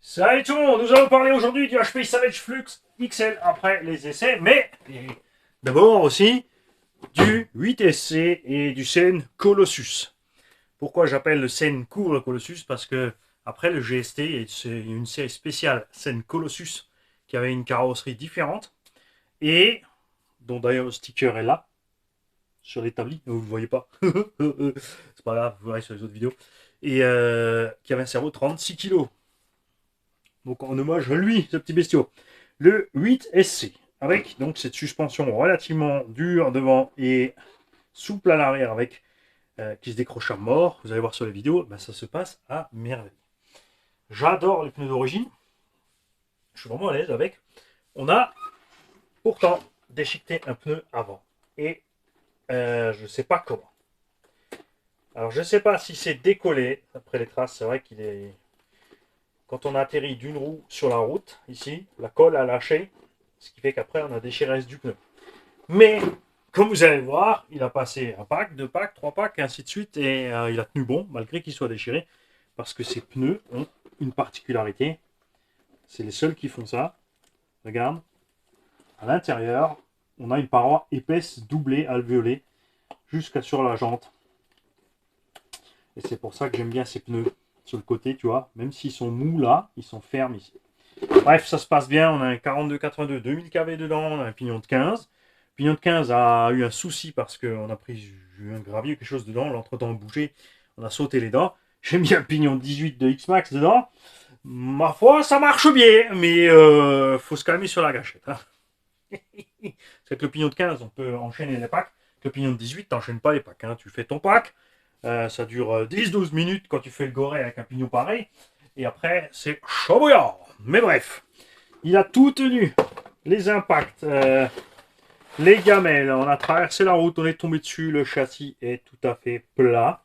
Salut tout le monde, nous allons parler aujourd'hui du HP Savage Flux XL après les essais, mais d'abord aussi du 8SC et du Sen Colossus. Pourquoi j'appelle le Sen Court le Colossus? Parce que après le GST, c'est une série spéciale Sen Colossus qui avait une carrosserie différente et dont d'ailleurs le sticker est là sur l'établi, vous ne le voyez pas, c'est pas grave, vous verrez sur les autres vidéos, et qui avait un cerveau de 36 kg. Donc en hommage à lui, ce petit bestiau. Le 8SC, avec donc cette suspension relativement dure devant et souple à l'arrière, avec qui se décroche à mort. Vous allez voir sur les vidéos, ben, ça se passe à merveille. J'adore les pneus d'origine. Je suis vraiment à l'aise avec. On a pourtant déchiqueté un pneu avant. Et je ne sais pas comment. Alors je ne sais pas si c'est décollé. Après les traces, c'est vrai qu'il est... Quand on a atterri d'une roue sur la route, ici, la colle a lâché, ce qui fait qu'après on a déchiré le reste du pneu. Mais, comme vous allez le voir, il a passé un pack, deux packs, trois packs, et ainsi de suite, et il a tenu bon, malgré qu'il soit déchiré, parce que ces pneus ont une particularité. C'est les seuls qui font ça. Regarde, à l'intérieur, on a une paroi épaisse doublée, alvéolée, jusqu'à sur la jante. Et c'est pour ça que j'aime bien ces pneus sur le côté, tu vois, même s'ils sont mous là, ils sont fermes ici. Bref, ça se passe bien, on a un 42-82 2000 kV dedans, on a un pignon de 15. Le pignon de 15 a eu un souci parce qu'on a pris un gravier ou quelque chose dedans, l'entretemps a bougé, on a sauté les dents. J'ai mis un pignon de 18 de X-Max dedans. Ma foi, ça marche bien, mais faut se calmer sur la gâchette. Hein. Avec le pignon de 15, on peut enchaîner les packs. Avec le pignon de 18, t'enchaînes pas les packs. Hein. Tu fais ton pack, ça dure 10-12 minutes quand tu fais le goré avec un pignon pareil. Et après, c'est chaud bouillant. Mais bref, il a tout tenu. Les impacts, les gamelles. On a traversé la route, on est tombé dessus. Le châssis est tout à fait plat.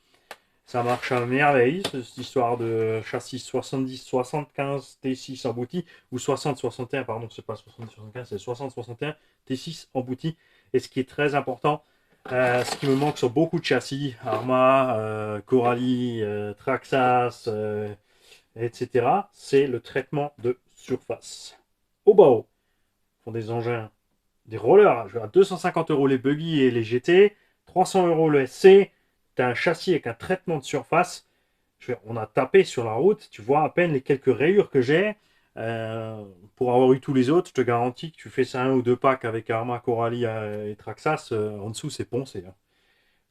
Ça marche à merveille, cette histoire de châssis 70-75 T6 embouti. Ou 60-61, pardon, c'est pas 70-75, c'est 60-61 T6 embouti. Et ce qui est très important, ce qui me manque sur beaucoup de châssis, Arma, Coralie, Traxas, etc., c'est le traitement de surface. Au bas haut, font des engins, des rollers, je vais à 250 € les buggy et les GT, 300 € le SC, tu as un châssis avec un traitement de surface. On a tapé sur la route, tu vois à peine les quelques rayures que j'ai. Pour avoir eu tous les autres, je te garantis que tu fais ça un ou deux packs avec Arma, Coralie et Traxas, en dessous c'est poncé. Hein.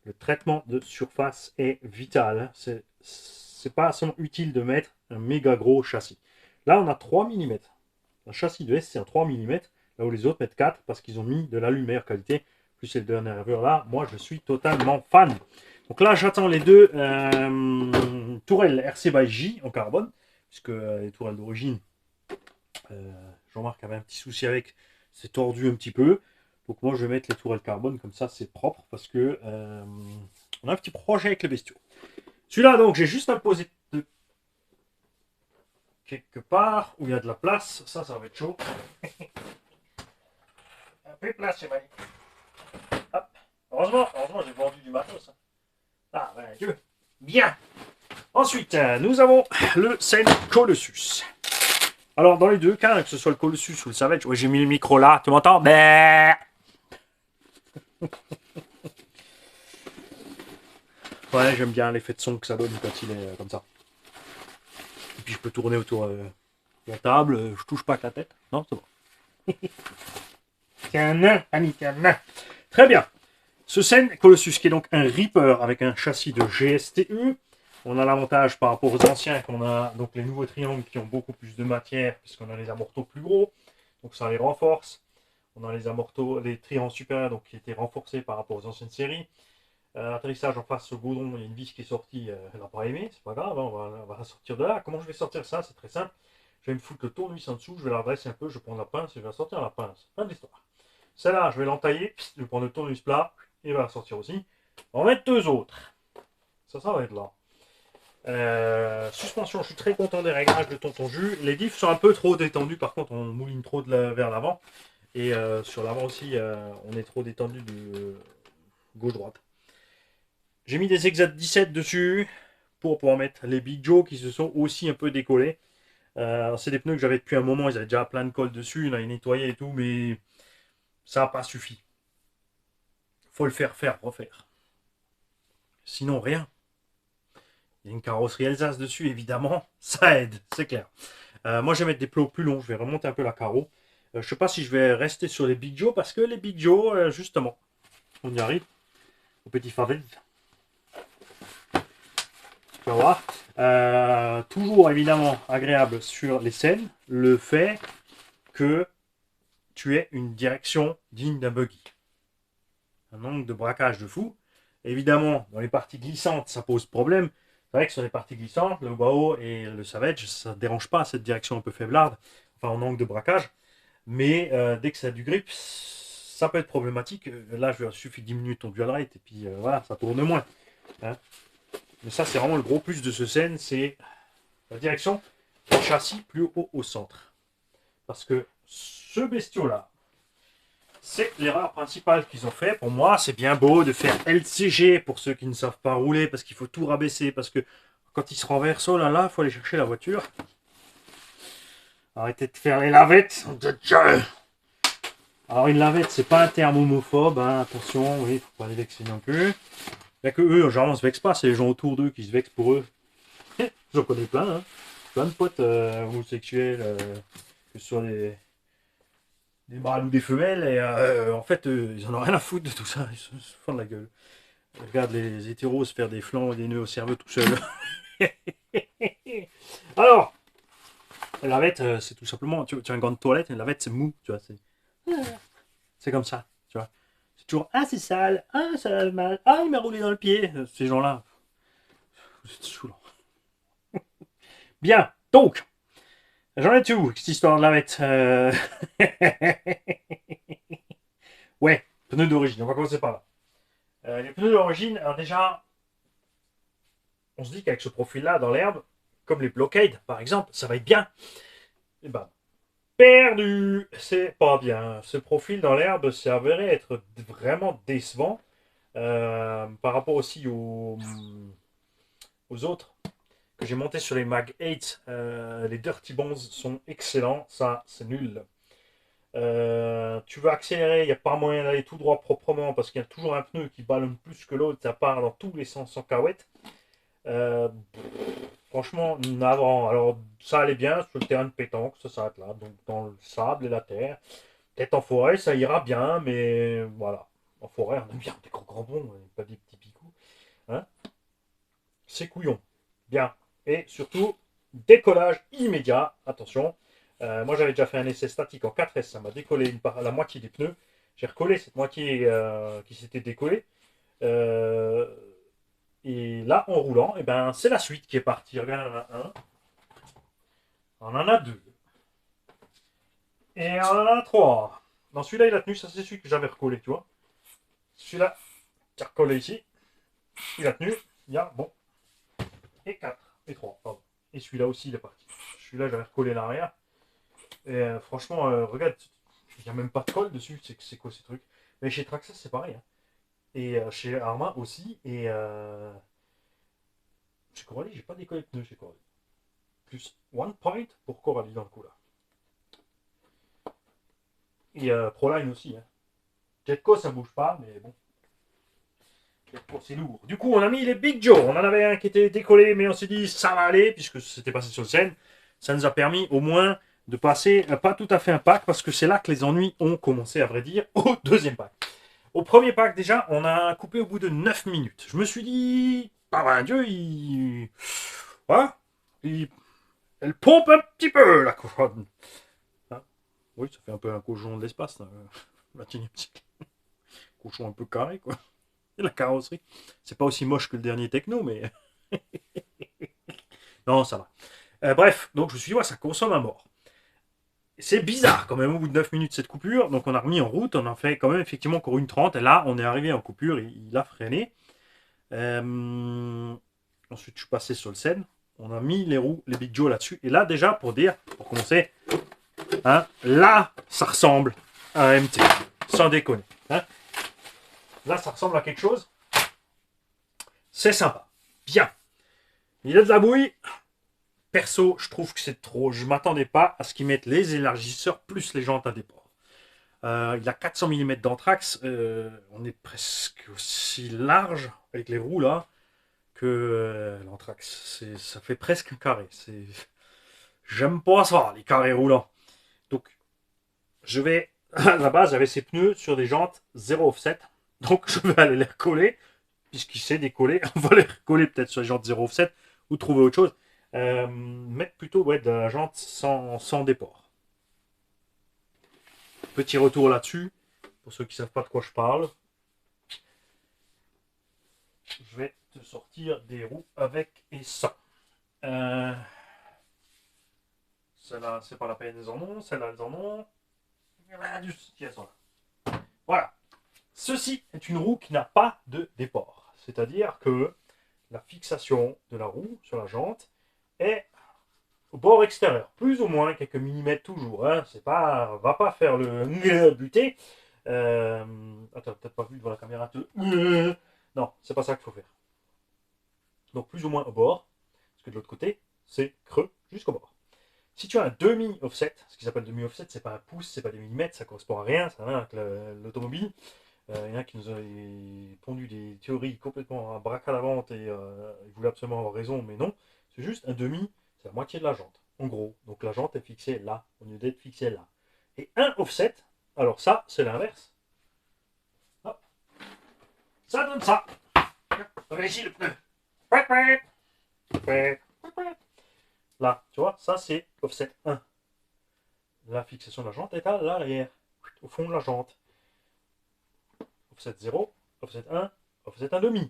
Le traitement de surface est vital. C'est pas seulement utile de mettre un méga gros châssis. Là, on a 3 mm. Un châssis de S, c'est un 3 mm, là où les autres mettent 4 parce qu'ils ont mis de l'alu meilleure qualité. Plus c'est le dernier nerveur là, moi je suis totalement fan. Donc là, j'attends les deux tourelles RC by J en carbone, puisque les tourelles d'origine, Jean-Marc avait un petit souci avec, c'est tordu un petit peu. Donc moi je vais mettre les tourelles carbone, comme ça c'est propre, parce que on a un petit projet avec les bestiaux. Celui-là, donc, j'ai juste imposé de quelque part où il y a de la place. Ça va être chaud. Un peu de place, c'est magnifique. Hop. Heureusement, j'ai vendu du matos. Ah, ben, Dieu. Bien. Ensuite, nous avons le Sen Colossus. Alors, dans les deux cas, que ce soit le Colossus ou le Savage, ouais, j'ai mis le micro là, tu m'entends? Ben. Ouais, j'aime bien l'effet de son que ça donne quand il est comme ça. Et puis, je peux tourner autour de la table, je touche pas avec la tête. Non, c'est bon. C'est un nain, Annie, c'est un nain. Très bien. Ce Sen Colossus qui est donc un Reaper avec un châssis de GSTU. On a l'avantage par rapport aux anciens qu'on a donc les nouveaux triangles qui ont beaucoup plus de matière puisqu'on a les amortos plus gros. Donc ça les renforce. On a les amortos, les triangles supérieurs donc, qui étaient renforcés par rapport aux anciennes séries. Atterrissage en face sur le goudron, il y a une vis qui est sortie, elle n'a pas aimé, c'est pas grave, hein, on va la sortir de là. Comment je vais sortir ça? C'est très simple. Je vais me foutre le tournevis en dessous, je vais la redresser un peu, je vais prendre la pince et je vais la sortir la pince. Fin de l'histoire. Celle-là, je vais l'entailler, je vais prendre le tournevis plat, et va la sortir aussi. On va mettre deux autres. Ça va être là. Suspension, je suis très content des réglages de Tonton Jus. Les diffs sont un peu trop détendus, par contre on mouline trop vers l'avant. Et sur l'avant aussi, on est trop détendu de gauche-droite. J'ai mis des Exat 17 dessus pour pouvoir mettre les Big Joe qui se sont aussi un peu décollés. C'est des pneus que j'avais depuis un moment, ils avaient déjà plein de colle dessus, on a nettoyé et tout, mais ça n'a pas suffi. Faut le faire refaire. Sinon, rien. Il y a une carrosserie Alsace dessus, évidemment, ça aide, c'est clair. Moi, je vais mettre des plots plus longs, je vais remonter un peu la carreau. Je ne sais pas si je vais rester sur les Big Joe, parce que les Big Joe, justement, on y arrive, au petit favela. Tu vas voir. Toujours évidemment agréable sur les scènes, le fait que tu aies une direction digne d'un buggy. Un angle de braquage de fou. Évidemment, dans les parties glissantes, ça pose problème. C'est vrai que sur les parties glissantes, le Wao et le Savage, ça ne dérange pas cette direction un peu faiblarde, enfin en angle de braquage. Mais dès que ça a du grip, ça peut être problématique. Là, il suffit de diminuer ton dual rate et puis voilà, ça tourne moins. Hein. Mais ça, c'est vraiment le gros plus de ce scène, c'est la direction du châssis plus haut au centre. Parce que ce bestiau-là, c'est l'erreur principale qu'ils ont fait. Pour moi, c'est bien beau de faire LCG pour ceux qui ne savent pas rouler, parce qu'il faut tout rabaisser, parce que quand il se renverse, oh là là, il faut aller chercher la voiture. Arrêtez de faire les lavettes. Alors une lavette, c'est pas un terme homophobe, hein, attention, oui, faut pas les vexer non plus. Il n'y a que eux, généralement, se vexent pas, c'est les gens autour d'eux qui se vexent pour eux. J'en connais plein, hein. Plein de potes homosexuels, que ce soit des mâles ou des femelles, et en fait, ils en ont rien à foutre de tout ça, ils se font de la gueule. Ils regardent les hétéros se faire des flancs et des nœuds au cerveau tout seuls. Alors, la lavette, c'est tout simplement, tu as un gant de toilette, et la lavette, c'est mou, tu vois, c'est comme ça, tu vois. C'est toujours, ah, c'est sale, ah, ça a mal, ah, il m'a roulé dans le pied. Ces gens-là, c'est saoulant. Bien, donc, j'en ai tout, cette histoire de lavette. Ouais, pneus d'origine, on va commencer par là. Les pneus d'origine, alors déjà, on se dit qu'avec ce profil-là, dans l'herbe, comme les Blockade, par exemple, ça va être bien. Et ben, perdu, c'est pas bien. Ce profil dans l'herbe s'avérait être vraiment décevant par rapport aussi aux autres que j'ai monté sur les Mag 8. Les Dirty Bones sont excellents, ça c'est nul. Tu veux accélérer, il n'y a pas moyen d'aller tout droit proprement parce qu'il y a toujours un pneu qui ballonne plus que l'autre, ça part dans tous les sens sans cahuète. Franchement, navrant. Alors, ça allait bien sur le terrain de pétanque, ça s'arrête là, donc dans le sable et la terre. Peut-être en forêt, ça ira bien, mais voilà. En forêt, on aime bien des gros crampons, pas des petits picous. Hein, c'est couillon. Bien. Et surtout, décollage immédiat. Attention. Moi, j'avais déjà fait un essai statique en 4S. Ça m'a décollé la moitié des pneus. J'ai recollé cette moitié qui s'était décollée. Et là, en roulant, eh ben, c'est la suite qui est partie. Regarde, on en a un. On en a deux. Et on en a trois. Dans celui-là, il a tenu. Ça, c'est celui que j'avais recollé, tu vois. Celui-là, qui a recollé ici. Il a tenu. Il y a, bon. Et 4. Et 3, pardon. Et celui-là aussi, il est parti. Celui-là, j'avais recollé l'arrière. Et franchement, regarde, il n'y a même pas de colle dessus. C'est quoi ces trucs? Mais chez Traxxas, c'est pareil. Hein. Et chez Arma aussi. Et chez Coralie, j'ai pas décollé de pneus chez Coralie. Plus 1 point pour Coralie dans le coup là. Et Proline aussi. Hein. Jetco, ça bouge pas, mais bon. Jetco, c'est lourd. Du coup, on a mis les Big Joe. On en avait un qui était décollé, mais on s'est dit ça va aller, puisque c'était passé sur le scène. Ça nous a permis au moins de passer, pas tout à fait un pack, parce que c'est là que les ennuis ont commencé, à vrai dire, au deuxième pack. Au premier pack, déjà, on a coupé au bout de 9 minutes. Je me suis dit, ah ben Dieu, voilà, elle pompe un petit peu, la cochonne. Hein, oui, ça fait un peu un cochon de l'espace, là, 21e siècle. Cochon un peu carré, quoi. Et la carrosserie. C'est pas aussi moche que le dernier techno, mais... non, ça va. Bref, donc je me suis dit, ouais, ça consomme à mort. C'est bizarre quand même au bout de 9 minutes cette coupure. Donc on a remis en route, on a fait quand même effectivement encore une 30. Et là, on est arrivé en coupure, il a freiné. Ensuite, je suis passé sur le Seine. On a mis les roues, les Big Joe là-dessus. Et là, déjà, pour commencer, hein, là, ça ressemble à un MT. Sans déconner. Hein. Là, ça ressemble à quelque chose. C'est sympa. Bien. Il y a de la bouille. Perso, je trouve que c'est trop. Je m'attendais pas à ce qu'ils mettent les élargisseurs plus les jantes à déport. Il a 400 mm d'anthrax. On est presque aussi large avec les roues là que l'anthrax. Ça fait presque un carré. J'aime pas ça, les carrés roulants. Donc, je vais. À la base, j'avais ces pneus sur des jantes 0 offset. Donc, je vais aller les recoller. Puisqu'il sait décoller. On va les recoller peut-être sur les jantes 0 offset ou trouver autre chose. Mettre plutôt de la jante sans déport. Petit retour là-dessus. Pour ceux qui ne savent pas de quoi je parle. Je vais te sortir des roues avec et sans. Celle-là, c'est pas la peine, elles en ont. Celle-là, elles en ont. Voilà. Ceci est une roue qui n'a pas de déport. C'est-à-dire que la fixation de la roue sur la jante est au bord extérieur. Plus ou moins quelques millimètres toujours. Hein. C'est pas, va pas faire le buter. Attends, peut-être pas vu devant la caméra. Non, c'est pas ça qu'il faut faire. Donc plus ou moins au bord. Parce que de l'autre côté, c'est creux jusqu'au bord. Si tu as un demi-offset, ce qui s'appelle demi-offset, c'est pas un pouce, c'est pas des millimètres, ça correspond à rien, ça n'a rien avec l'automobile. Il y en a qui nous ont pondu des théories complètement à bracadavantes et ils voulaient absolument avoir raison, mais non. C'est juste un demi, c'est la moitié de la jante, en gros. Donc la jante est fixée là, au lieu d'être fixée là. Et un offset, alors ça, c'est l'inverse. Ça donne ça. Ici le pneu. Là, tu vois, ça c'est offset 1. La fixation de la jante est à l'arrière, au fond de la jante. Offset 0, offset 1, offset 1,5.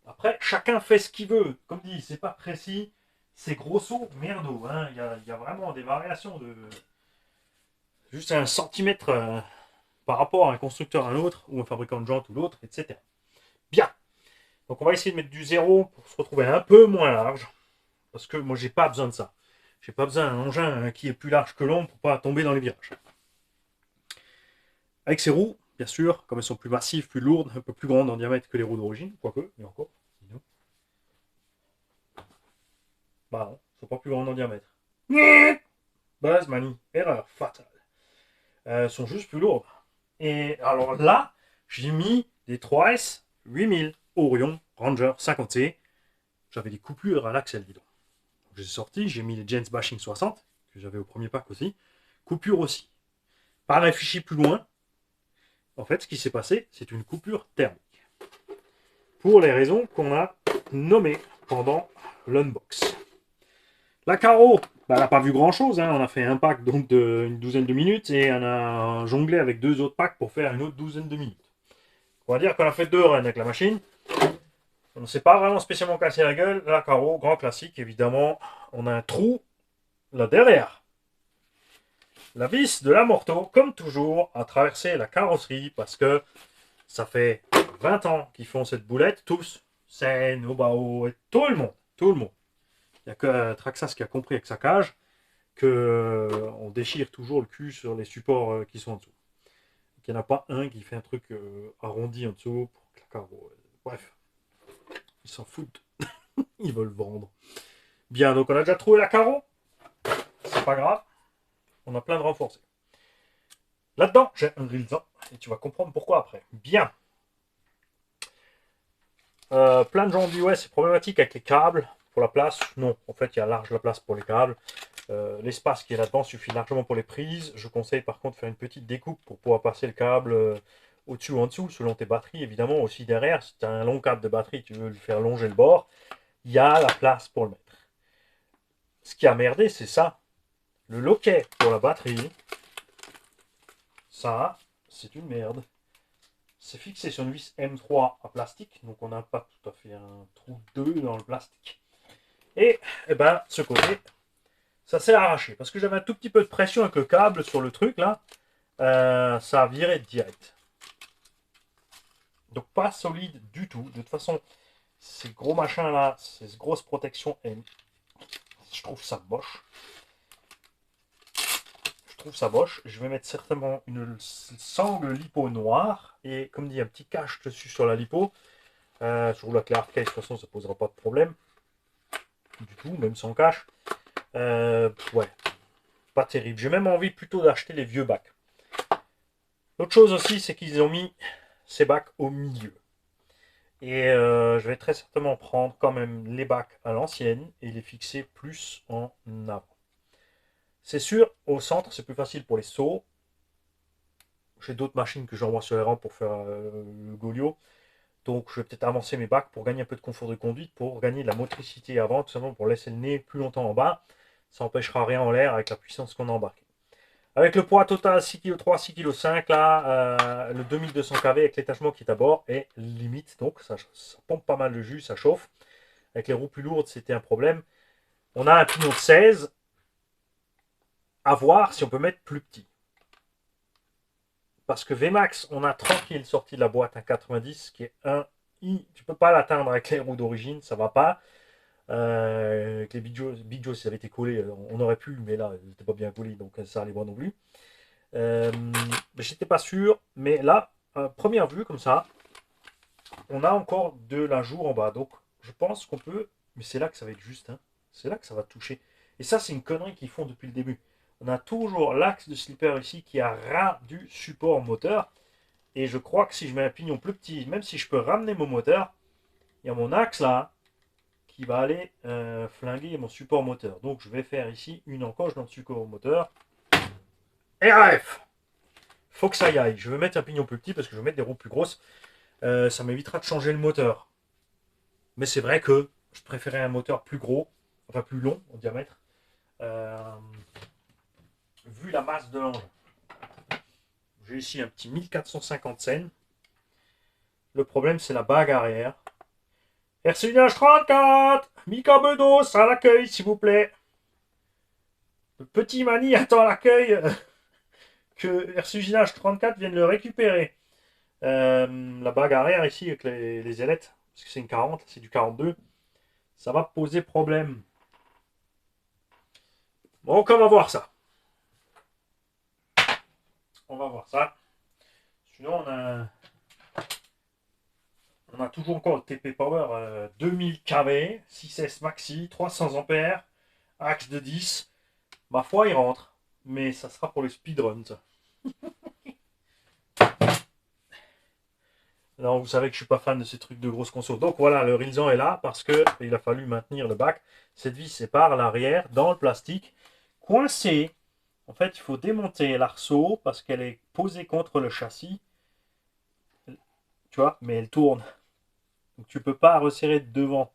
Après, chacun fait ce qu'il veut. Comme dit, c'est pas précis, c'est grosso merdo. Hein. Il y a vraiment des variations de. Juste un centimètre par rapport à un constructeur à un autre, ou un fabricant de jantes ou l'autre, etc. Bien. Donc on va essayer de mettre du 0 pour se retrouver un peu moins large. Parce que moi, j'ai pas besoin de ça. J'ai pas besoin d'un engin qui est plus large que l'ombre pour pas tomber dans les virages. Avec ces roues, bien sûr, comme elles sont plus massives, plus lourdes, un peu plus grandes en diamètre que les roues d'origine, quoique, et encore. Bah non, elles sont pas plus grandes en diamètre. Buzz Mani, erreur fatale. Elles sont juste plus lourdes. Et alors là, j'ai mis des 3S 8000 Orion Ranger 50C. J'avais des coupures à l'axle, dis donc. J'ai sorti, j'ai mis les Gens Bashing 60, que j'avais au premier pack aussi. Coupure aussi. Par réfléchir plus loin, en fait, ce qui s'est passé, c'est une coupure thermique. Pour les raisons qu'on a nommées pendant l'unbox. La carreau, bah, elle n'a pas vu grand chose. Hein. On a fait un pack donc d'une douzaine de minutes et on a jonglé avec 2 autres packs pour faire une autre douzaine de minutes. On va dire qu'on a fait 2 runs avec la machine. On ne s'est pas vraiment spécialement cassé la gueule. La carreau, grand classique, évidemment. On a un trou là derrière. La vis de la Morteau, comme toujours, a traversé la carrosserie parce que ça fait 20 ans qu'ils font cette boulette, tous, Sen, Obao, et tout le monde. Tout le monde. Il n'y a que Traxas qui a compris avec sa cage qu'on déchire toujours le cul sur les supports qui sont en dessous. Il n'y en a pas un qui fait un truc arrondi en dessous pour que la carreau. Bref, ils s'en foutent. Ils veulent vendre. Bien, donc on a déjà trouvé la carreau. C'est pas grave. On a plein de renforcés. Là-dedans, j'ai un grilsan et tu vas comprendre pourquoi après. Bien. Plein de gens ont dit ouais, c'est problématique avec les câbles pour la place. Non, en fait, il y a large la place pour les câbles. L'espace qui est là-dedans suffit largement pour les prises. Je conseille par contre de faire une petite découpe pour pouvoir passer le câble au-dessus ou en dessous, selon tes batteries. Évidemment, aussi derrière, si tu as un long câble de batterie, tu veux le faire longer le bord, il y a la place pour le mettre. Ce qui a merdé, c'est ça. Le loquet pour la batterie, ça, c'est une merde. C'est fixé sur une vis M3 à plastique, donc on n'a pas tout à fait un trou 2 dans le plastique. Et, ben, ce côté, ça s'est arraché. Parce que j'avais un tout petit peu de pression avec le câble sur le truc, là. Ça a viré direct. Donc pas solide du tout. De toute façon, ces gros machins là, ces grosses protections, je trouve ça moche. Je vais mettre certainement une sangle lipo noire et comme dit un petit cache dessus sur la lipo. Je roule avec la hardcase, de toute façon ça posera pas de problème. du tout, même sans cache. Ouais, pas terrible. J'ai même envie plutôt d'acheter les vieux bacs. L'autre chose aussi, c'est qu'ils ont mis ces bacs au milieu. Et je vais très certainement prendre quand même les bacs à l'ancienne et les fixer plus en avant. C'est sûr, au centre, c'est plus facile pour les sauts. J'ai d'autres machines que j'envoie sur les rangs pour faire le Golio. Donc je vais peut-être avancer mes bacs pour gagner un peu de confort de conduite, pour gagner de la motricité avant, tout simplement pour laisser le nez plus longtemps en bas. Ça n'empêchera rien en l'air avec la puissance qu'on a embarquée. Avec le poids total 6,3 kg, 6,5 kg, là, le 2200 kV avec l'étachement qui est à bord est limite. Donc ça pompe pas mal de jus, ça chauffe. Avec les roues plus lourdes, c'était un problème. On a un pignon de 16. À voir si on peut mettre plus petit. Parce que Vmax, on a tranquille sorti de la boîte un 90 qui est un I. Tu peux pas l'atteindre avec les roues d'origine, ça va pas. Avec les Big Joe, si ça avait été collé, on aurait pu, mais là, c'était pas bien collé, donc ça allait pas non plus. Mais j'étais pas sûr, mais là, première vue comme ça, on a encore de l'ajout en bas. Donc, je pense qu'on peut, mais c'est là que ça va être juste, hein. C'est là que ça va toucher. Et ça, c'est une connerie qu'ils font depuis le début. On a toujours l'axe de slipper ici qui a ras du support moteur. Et je crois que si je mets un pignon plus petit, même si je peux ramener mon moteur, il y a mon axe là qui va aller flinguer mon support moteur. Donc je vais faire ici une encoche dans le support moteur. RF, faut que ça y aille. Je vais mettre un pignon plus petit parce que je vais mettre des roues plus grosses. Ça m'évitera de changer le moteur. Mais c'est vrai que je préférais un moteur plus gros, enfin plus long en diamètre, vu la masse de l'engin. J'ai ici un petit 1450 cents. Le problème, c'est la bague arrière. Hercinage 34, Mika Bedos à l'accueil, s'il vous plaît. Le petit Mani attend l'accueil que Hercinage 34 vienne le récupérer. La bague arrière ici avec les ailettes, parce que c'est une 40, c'est du 42, ça va poser problème. Bon, on va voir ça. On va voir ça. Sinon, on a toujours encore le TP Power 2000 kV, 6S maxi, 300 ampères, axe de 10. Ma foi, il rentre. Mais ça sera pour le speedrun, ça. Non, vous savez que je suis pas fan de ces trucs de grosses consos. Donc voilà, le Rilsan est là parce que il a fallu maintenir le bac. Cette vis sépare l'arrière dans le plastique, coincé. En fait, il faut démonter l'arceau parce qu'elle est posée contre le châssis. Tu vois, mais elle tourne. Donc tu peux pas resserrer de devant.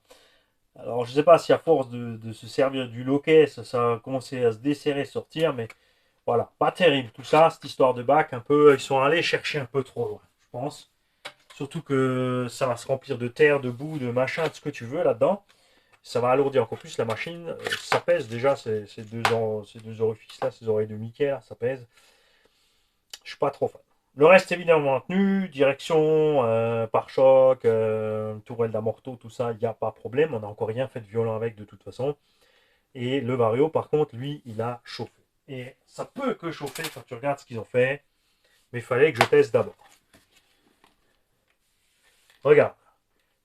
Alors je sais pas si à force de se servir du loquet, ça va commencer à se desserrer, sortir, mais voilà, pas terrible. Tout ça, cette histoire de bac, un peu, ils sont allés chercher un peu trop loin, je pense. Surtout que ça va se remplir de terre, de boue, de machin, de ce que tu veux là-dedans. Ça va alourdir encore plus la machine. Ça pèse déjà ces deux orifices là, ces oreilles de Mickey là, ça pèse. Je suis pas trop fan. Le reste évidemment maintenu, direction, pare-choc, tourelle d'amorto, tout ça, il n'y a pas de problème. On n'a encore rien fait de violent avec de toute façon. Et le Vario par contre, lui, il a chauffé. Et ça peut que chauffer quand tu regardes ce qu'ils ont fait. Mais il fallait que je teste d'abord. Regarde.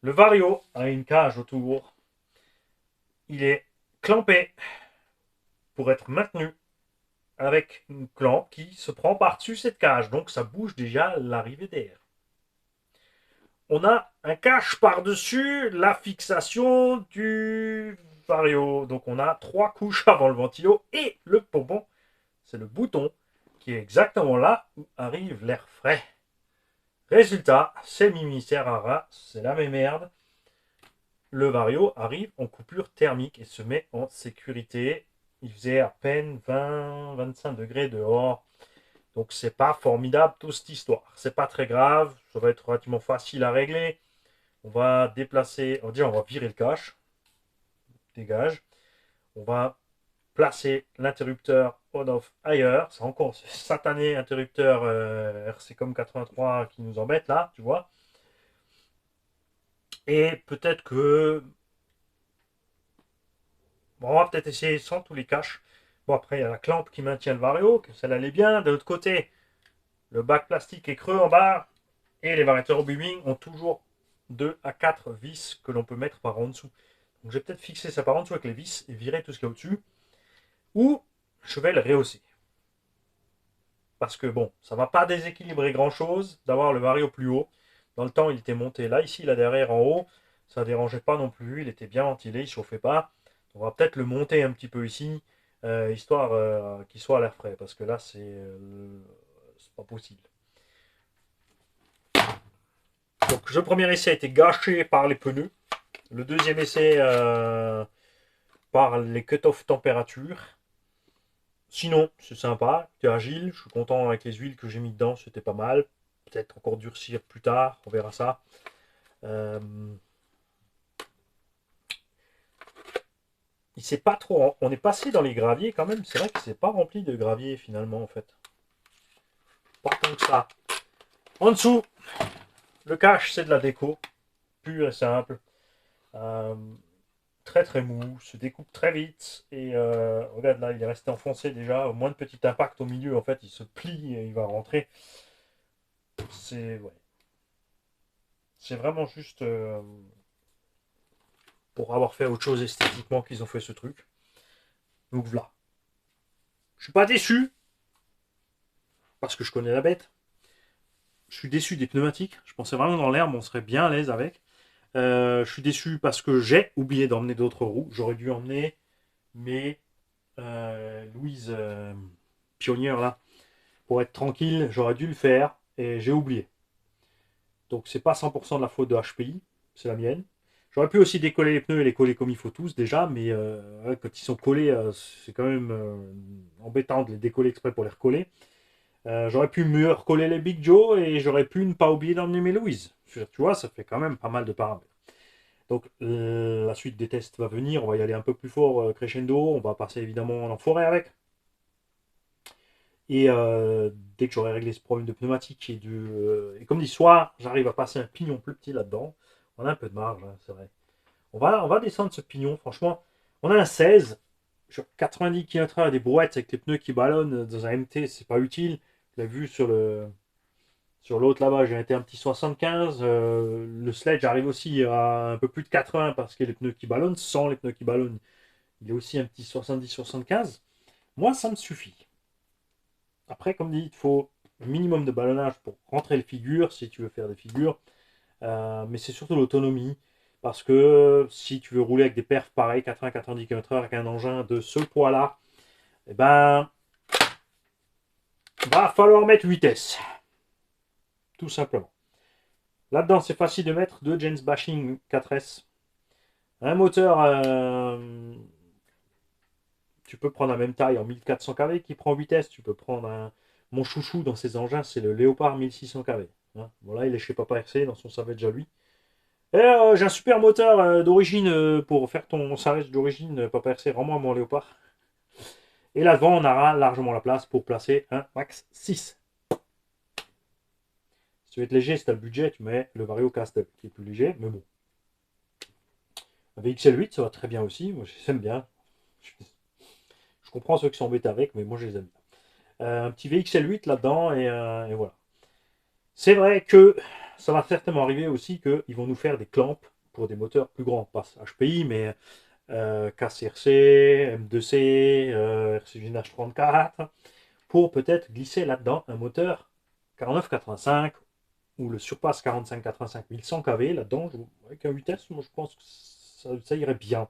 Le Vario a une cage autour. Il est clampé pour être maintenu avec une clampe qui se prend par-dessus cette cage. Donc ça bouge déjà l'arrivée d'air. On a un cache par-dessus la fixation du Vario. Donc on a 3 couches avant le ventilo et le pompon. C'est le bouton qui est exactement là où arrive l'air frais. Résultat, c'est Mimi Serrara, c'est la même merde. Le Vario arrive en coupure thermique et se met en sécurité. Il faisait à peine 20-25 degrés dehors. Donc c'est pas formidable toute cette histoire. C'est pas très grave. Ça va être relativement facile à régler. On va déplacer, on va virer le cache. Dégage. On va placer l'interrupteur on-off ailleurs. C'est encore ce satané interrupteur RCCOM 83 qui nous embête là, tu vois. Et peut-être que... Bon, on va peut-être essayer sans tous les caches. Bon, après, il y a la clampe qui maintient le Vario, que ça allait bien. De l'autre côté, le bac plastique est creux en bas. Et les variateurs au bimbing ont toujours 2 à 4 vis que l'on peut mettre par en dessous. Donc je vais peut-être fixer ça par en dessous avec les vis et virer tout ce qu'il y a au-dessus. Ou je vais le rehausser. Parce que bon, ça ne va pas déséquilibrer grand-chose d'avoir le vario plus haut. Dans le temps, il était monté là, ici, là derrière, en haut. Ça ne dérangeait pas non plus, il était bien ventilé, il ne chauffait pas. On va peut-être le monter un petit peu ici, histoire qu'il soit à l'air frais. Parce que là, c'est pas possible. Donc le premier essai a été gâché par les pneus. Le deuxième essai par les cut-off température. Sinon, c'est sympa, c'est agile, je suis content avec les huiles que j'ai mis dedans, c'était pas mal. Peut-être encore durcir plus tard, on verra ça. Euh, il s'est pas trop. On est passé dans les graviers quand même, c'est vrai qu'il s'est pas rempli de gravier finalement en fait. Pas tant que ça. En dessous, le cache c'est de la déco, pure et simple. Euh, très très mou, se découpe très vite. Et regarde là, il est resté enfoncé déjà, au moins de petit impact au milieu en fait, il se plie et il va rentrer. C'est ouais. C'est vraiment juste pour avoir fait autre chose esthétiquement qu'ils ont fait ce truc. Donc voilà. Je suis pas déçu parce que je connais la bête. Je suis déçu des pneumatiques. Je pensais vraiment dans l'herbe, on serait bien à l'aise avec. Je suis déçu parce que j'ai oublié d'emmener d'autres roues. J'aurais dû emmener mes Louise Pionnière là. Pour être tranquille, j'aurais dû le faire et j'ai oublié. Donc c'est pas 100% de la faute de HPI, c'est la mienne. J'aurais pu aussi décoller les pneus et les coller comme il faut tous déjà, mais ouais, quand ils sont collés, c'est quand même embêtant de les décoller exprès pour les recoller. J'aurais pu mieux recoller les Big Joe et j'aurais pu ne pas oublier d'emmener mes Louise. Tu vois, ça fait quand même pas mal de paramètres. Donc la suite des tests va venir, on va y aller un peu plus fort crescendo, on va passer évidemment en forêt avec. Et dès que j'aurai réglé ce problème de pneumatique et comme dit, soit j'arrive à passer un pignon plus petit là-dedans, on a un peu de marge, hein, c'est vrai. On va descendre ce pignon, franchement. On a un 16, sur 90 km/h des brouettes avec les pneus qui ballonnent dans un MT, c'est pas utile. Je l'ai vu sur l'autre là-bas, j'ai été un petit 75. Le sledge arrive aussi à un peu plus de 80 parce que les pneus qui ballonnent, sans les pneus qui ballonnent, il est aussi un petit 70-75. Moi, ça me suffit. Après, comme dit, il faut un minimum de ballonnage pour rentrer le figure si tu veux faire des figures. Mais c'est surtout l'autonomie. Parce que si tu veux rouler avec des perfs pareils, 80-90 km/h avec un engin de ce poids-là, eh ben, va falloir mettre vitesse. Tout simplement. Là-dedans, c'est facile de mettre deux Gens Bashing 4S. Un moteur, tu peux prendre la même taille en 1400 kV qui prend vitesse. Tu peux prendre mon chouchou dans ces engins, c'est le Léopard 1600 kV. Hein. Voilà, il est chez Papa RC dans son Savage à lui. Et j'ai un super moteur d'origine pour faire ton Savage d'origine, Papa RC, rends-moi mon Léopard. Et là-devant, on aura largement la place pour placer un Max 6. Si tu veux être léger, si tu as le budget, tu mets le Vario Castle qui est plus léger, mais bon. Un VXL8, ça va très bien aussi. Moi, je les aime bien. Je comprends ceux qui sont embêtés avec, mais moi, je les aime bien. Un petit VXL8 là-dedans, et voilà. C'est vrai que ça va certainement arriver aussi qu'ils vont nous faire des clamps pour des moteurs plus grands. Pas HPI, mais KCRC, M2C, RC H34, pour peut-être glisser là-dedans un moteur 4985 ou le surpasse 45-85 1100 kV là-dedans, avec un vitesse, moi je pense que ça irait bien.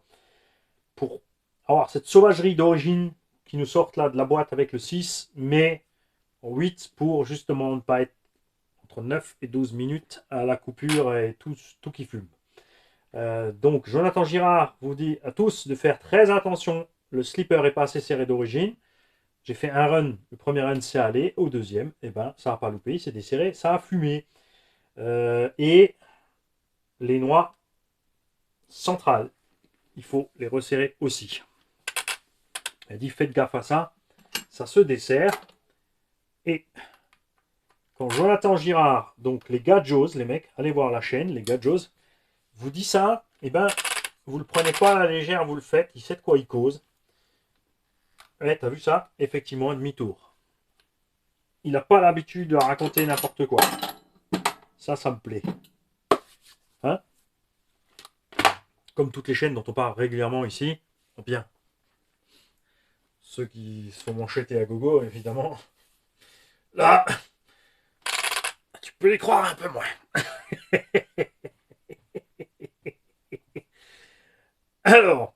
Pour avoir cette sauvagerie d'origine qui nous sortent là de la boîte avec le 6, mais en 8 pour justement ne pas être entre 9 et 12 minutes à la coupure et tout qui fume. Donc Jonathan Girard vous dit à tous de faire très attention, le slipper est pas assez serré d'origine. J'ai fait un run, le premier run c'est allé, au deuxième, et ben ça n'a pas loupé, il s'est desserré, ça a fumé. Et les noix centrales, il faut les resserrer aussi. Elle dit faites gaffe à ça, ça se dessert. Et quand Jonathan Girard, donc les gars Joes, les mecs, allez voir la chaîne, les gars Joes, vous dit ça, et ben vous le prenez pas à la légère, vous le faites, il sait de quoi il cause. Et t'as vu ça? Effectivement, un demi-tour. Il n'a pas l'habitude de raconter n'importe quoi. Ça me plaît. Hein? comme toutes les chaînes dont on parle régulièrement ici, bien. Ceux qui se font mancheter à gogo, évidemment. Là, tu peux les croire un peu moins. Alors,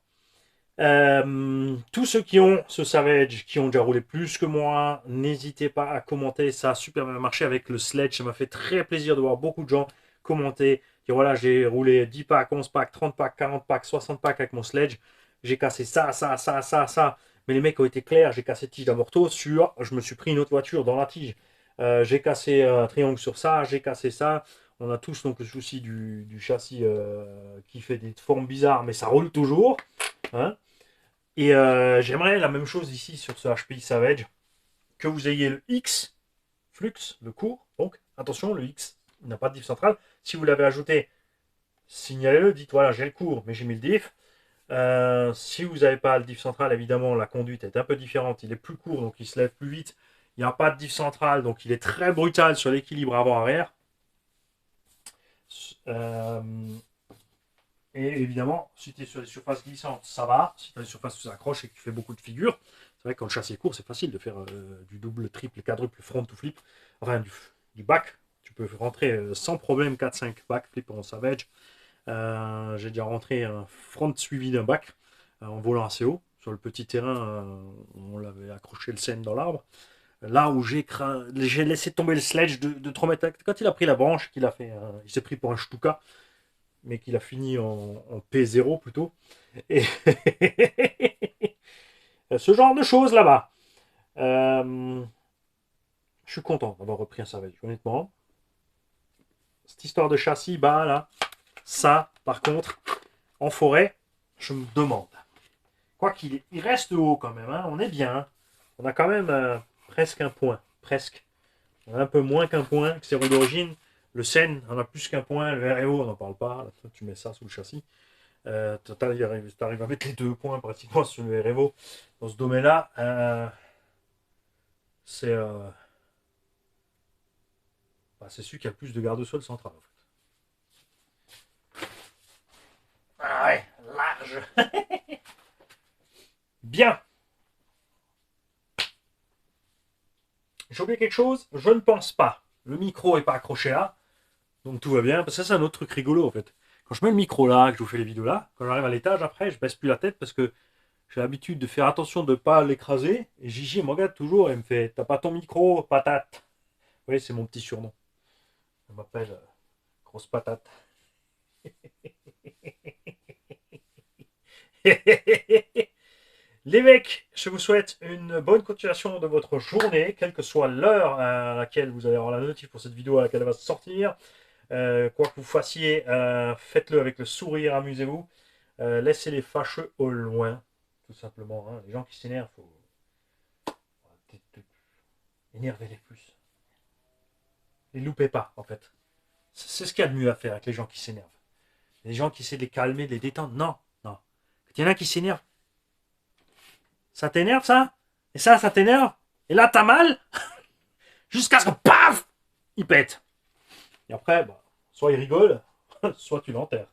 tous ceux qui ont ce Savage, qui ont déjà roulé plus que moi, n'hésitez pas à commenter. Ça a super bien marché avec le Sledge. Ça m'a fait très plaisir de voir beaucoup de gens commenter. Dire voilà, j'ai roulé 10 packs, 11 packs, 30 packs, 40 packs, 60 packs avec mon Sledge. J'ai cassé ça, ça, ça, ça, ça. Mais les mecs ont été clairs. J'ai cassé tige d'amorto sur. Je me suis pris une autre voiture dans la tige. J'ai cassé un triangle sur ça. J'ai cassé ça. On a tous donc le souci du châssis qui fait des formes bizarres, mais ça roule toujours. Hein. Et j'aimerais la même chose ici sur ce HPI Savage, que vous ayez le X Flux, le court. Donc attention, le X n'a pas de diff central. Si vous l'avez ajouté, signalez-le, dites voilà, j'ai le court, mais j'ai mis le diff. Si vous n'avez pas le diff central, évidemment, la conduite est un peu différente. Il est plus court, donc il se lève plus vite. Il n'y a pas de diff central, donc il est très brutal sur l'équilibre avant-arrière. Et évidemment, si tu es sur les surfaces glissantes, ça va. Si tu as des surfaces où ça accroche et que tu fais beaucoup de figures, c'est vrai que quand le châssis est court, c'est facile de faire du double, triple, quadruple, front to flip. Enfin, du back. Tu peux rentrer sans problème 4-5 back flip en Savage. J'ai déjà rentré un front suivi d'un back en volant assez haut. Sur le petit terrain, on l'avait accroché le scène dans l'arbre. Là où j'ai laissé tomber le sledge de 3 mètres. Quand il a pris la branche, il s'est pris pour un Stuka, mais qu'il a fini en P0 plutôt. Et ce genre de choses là-bas. Je suis content d'avoir repris un Savage, honnêtement. Cette histoire de châssis, bah là, ça, par contre, en forêt, je me demande. Quoi qu'il il reste haut quand même, hein, on est bien. On a quand même presque un point. Presque. On a un peu moins qu'un point que ses roues d'origine. Le Seine on a plus qu'un point. Le REO, on n'en parle pas. Là, tu mets ça sous le châssis. Tu arrives à mettre les 2 points pratiquement sur le REO. Dans ce domaine-là, c'est celui qui a le plus de garde-sol central. En fait. Ah ouais, large. Bien. J'ai oublié quelque chose? Je ne pense pas. Le micro n'est pas accroché là. Donc tout va bien. Parce que ça, c'est un autre truc rigolo en fait. Quand je mets le micro là, que je vous fais les vidéos là, quand j'arrive à l'étage après, je baisse plus la tête parce que j'ai l'habitude de faire attention de ne pas l'écraser. Et Gigi me regarde toujours et me fait t'as pas ton micro, patate. Oui, c'est mon petit surnom. Elle m'appelle grosse patate. Les mecs, je vous souhaite une bonne continuation de votre journée, quelle que soit l'heure à laquelle vous allez avoir la notif pour cette vidéo à laquelle elle va sortir. Quoi que vous fassiez, faites-le avec le sourire, amusez-vous. Laissez les fâcheux au loin, tout simplement. Hein. Les gens qui s'énervent, faut énervez-les plus. Les loupez pas, en fait. C'est ce qu'il y a de mieux à faire avec les gens qui s'énervent. Les gens qui essaient de les calmer, de les détendre. Non, non. Quand il y en a qui s'énervent, ça t'énerve ça? Et ça t'énerve? Et là, t'as mal? Jusqu'à ce que, paf, il pète. Et après, bah, soit il rigole, soit tu l'enterres.